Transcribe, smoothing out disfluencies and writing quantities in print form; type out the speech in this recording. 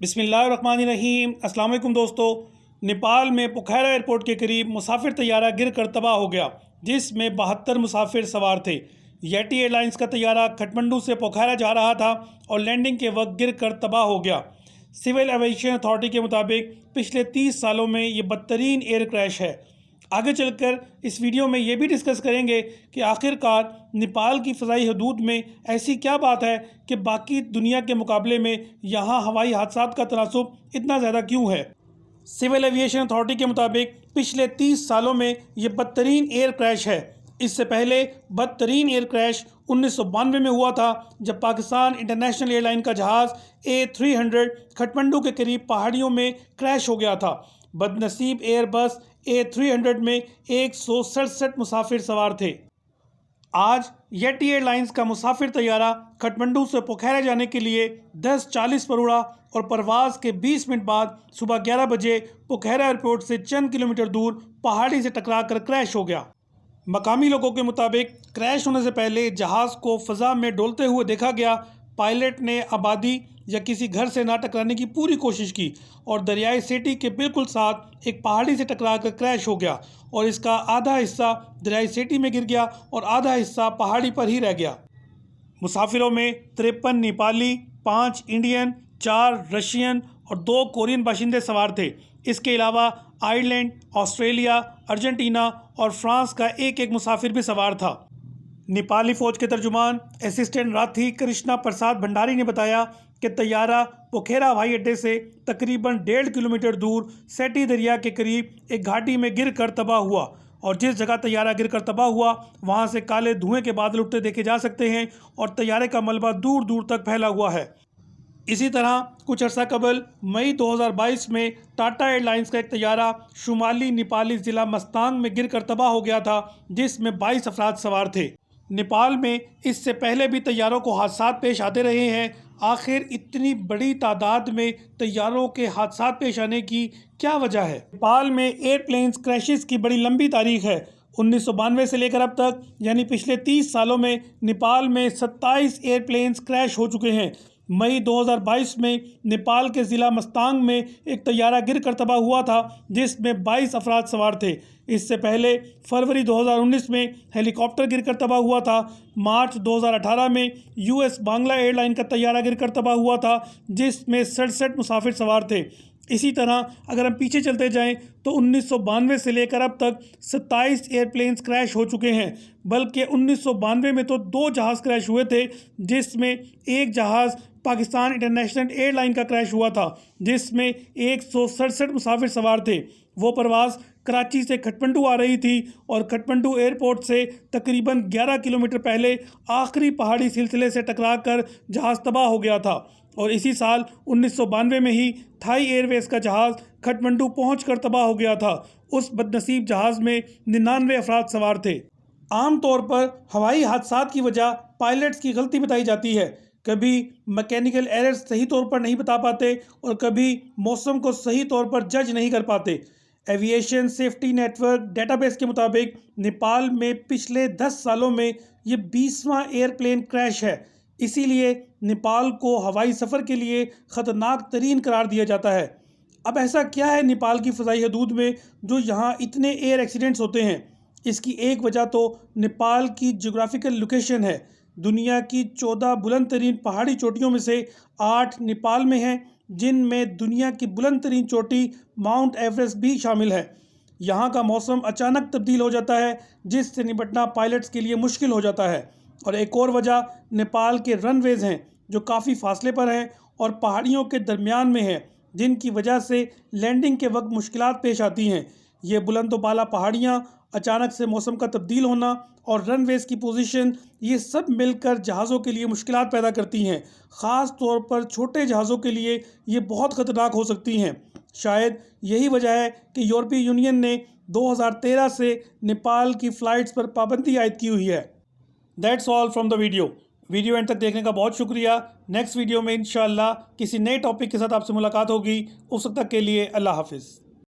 बिस्मिल्लाहिर्रहमानिर्रहीम। अस्सलाम वालेकुम दोस्तों। नेपाल में पोखैरा एयरपोर्ट के करीब मुसाफिर तैयारा गिर कर तबाह हो गया, जिसमें 72 मुसाफिर सवार थे। येटी एयरलाइंस का तैयारा खटमंडू से पोखैरा जा रहा था और लैंडिंग के वक्त गिर कर तबाह हो गया। सिविल एविएशन अथॉरिटी के मुताबिक पिछले 30 सालों में ये बदतरीन एयर क्रैश है। आगे चलकर इस वीडियो में ये भी डिस्कस करेंगे कि आखिरकार नेपाल की फ़ज़ाई हदूद में ऐसी क्या बात है कि बाकी दुनिया के मुकाबले में यहाँ हवाई हादसात का तनासुब इतना ज़्यादा क्यों है। सिविल एविएशन अथॉरिटी के मुताबिक पिछले 30 सालों में ये बदतरीन एयर क्रैश है। इससे पहले बदतरीन एयर क्रैश 1992 में हुआ था, जब पाकिस्तान इंटरनेशनल एयरलाइन का जहाज़ A300 खटमंडू के करीब पहाड़ियों में क्रैश हो गया था। बदनसीब एयरबस A300 में 167 मुसाफिर सवार थे। आज येटी एयरलाइंस का मुसाफिर तैयारा खटमंडू से पोखैरा जाने के लिए 10:40 पर उड़ा और परवाज के 20 मिनट बाद सुबह 11 बजे पोखैरा एयरपोर्ट से चंद किलोमीटर दूर पहाड़ी से टकराकर क्रैश हो गया। मकामी लोगों के मुताबिक क्रैश होने से पहले जहाज़ को फ़ज़ा में डोलते हुए देखा गया। पायलट ने आबादी या किसी घर से ना टकराने की पूरी कोशिश की और दरियाई सेटी के बिल्कुल साथ एक पहाड़ी से टकराकर क्रैश हो गया और इसका आधा हिस्सा दरियाई सेटी में गिर गया और आधा हिस्सा पहाड़ी पर ही रह गया। मुसाफिरों में 53 नेपाली, 5 इंडियन, 4 रशियन और 2 कोरियन बाशिंदे सवार थे। इसके अलावा आयरलैंड, ऑस्ट्रेलिया, अर्जेंटीना और फ्रांस का एक मुसाफिर भी सवार था। नेपाली फ़ौज के तर्जुमान असिस्टेंट राथी कृष्णा प्रसाद भंडारी ने बताया कि तैयारा पोखैरा हवाई अड्डे से तकरीबन 1.5 किलोमीटर दूर सेटी दरिया के करीब एक घाटी में गिर कर तबाह हुआ और जिस जगह तैयारा गिर कर तबाह हुआ वहां से काले धुएं के बादल उठते देखे जा सकते हैं और तैयारे का मलबा दूर दूर तक फैला हुआ है। इसी तरह कुछ अर्सा कबल मई 2022 में टाटा एयरलाइंस का एक तैयारा शुमाली नेपाली ज़िला मस्तांग में गिर कर तबाह हो गया था, जिसमें 22 अफराद सवार थे। नेपाल में इससे पहले भी तैयारों को हादसात पेश आते रहे हैं। आखिर इतनी बड़ी तादाद में तैयारों के हादसात पेश आने की क्या वजह है? नेपाल में एयरप्लेन्स क्रैशेस की बड़ी लंबी तारीख है। 1992 से लेकर अब तक यानी पिछले 30 सालों में नेपाल में 27 एयरप्लेन्स क्रैश हो चुके हैं। मई 2022 में नेपाल के ज़िला मस्तांग में एक तैयारा गिर कर तबाह हुआ था, जिसमें 22 अफराद सवार थे। इससे पहले फरवरी 2019 में हेलीकॉप्टर गिरकर तबाह हुआ था। मार्च 2018 में US बांग्ला एयरलाइन का तैयारा गिरकर तबाह हुआ था, जिसमें 67 मुसाफिर सवार थे। इसी तरह अगर हम पीछे चलते जाएं तो 1992 से लेकर अब तक 27 एयरप्लेन्स क्रैश हो चुके हैं। बल्कि 1992 में तो 2 जहाज़ क्रैश हुए थे, जिसमें एक जहाज़ पाकिस्तान इंटरनेशनल एयरलाइन का क्रैश हुआ था, जिसमें 167 मुसाफिर सवार थे। वो परवाज़ कराची से खटमंडू आ रही थी और खटमंडू एयरपोर्ट से तकरीबन 11 किलोमीटर पहले आखिरी पहाड़ी सिलसिले से टकराकर जहाज़ तबाह हो गया था। और इसी साल 1992 में ही थाई एयरवेज का जहाज़ खटमंडू पहुंचकर तबाह हो गया था। उस बदनसीब जहाज़ में 99 अफराद सवार थे। आमतौर पर हवाई हादसात की वजह पायलट्स की गलती बताई जाती है। कभी मैकेनिकल एरर्स सही तौर पर नहीं बता पाते और कभी मौसम को सही तौर पर जज नहीं कर पाते। एविएशन सेफ्टी नेटवर्क डेटाबेस के मुताबिक नेपाल में पिछले 10 सालों में ये 20वां एयरप्लेन क्रैश है। इसीलिए नेपाल को हवाई सफ़र के लिए ख़तरनाक तरीन करार दिया जाता है। अब ऐसा क्या है नेपाल की फ़ज़ाई हदूद में जो यहाँ इतने एयर एक्सीडेंट्स होते हैं? इसकी एक वजह तो नेपाल की जोग्राफिकल लोकेशन है। दुनिया की 14 बुलंद तरीन पहाड़ी चोटियों में से 8 नेपाल में हैं, जिनमें दुनिया की बुलंद तरीन चोटी माउंट एवरेस्ट भी शामिल है। यहाँ का मौसम अचानक तब्दील हो जाता है, जिससे निपटना पायलट्स के लिए मुश्किल हो जाता है। और एक और वजह नेपाल के रनवेज़ हैं, जो काफ़ी फासले पर हैं और पहाड़ियों के दरमियान में हैं, जिनकी वजह से लैंडिंग के वक्त मुश्किलात पेश आती हैं। ये बुलंद बाला पहाड़ियाँ, अचानक से मौसम का तब्दील होना और रनवेज़ की पोजीशन, ये सब मिलकर जहाज़ों के लिए मुश्किलात पैदा करती हैं। ख़ास तौर पर छोटे जहाज़ों के लिए ये बहुत ख़तरनाक हो सकती हैं। शायद यही वजह है कि यूरोपीय यूनियन ने 2013 से नेपाल की फ़्लाइट्स पर पाबंदी आयद की हुई है। That's all from the video and तक देखने का बहुत शुक्रिया। नेक्स्ट वीडियो में इंशाअल्लाह किसी नए टॉपिक के साथ आपसे मुलाकात होगी। उस वक्त तक के लिए अल्लाह हाफिज़।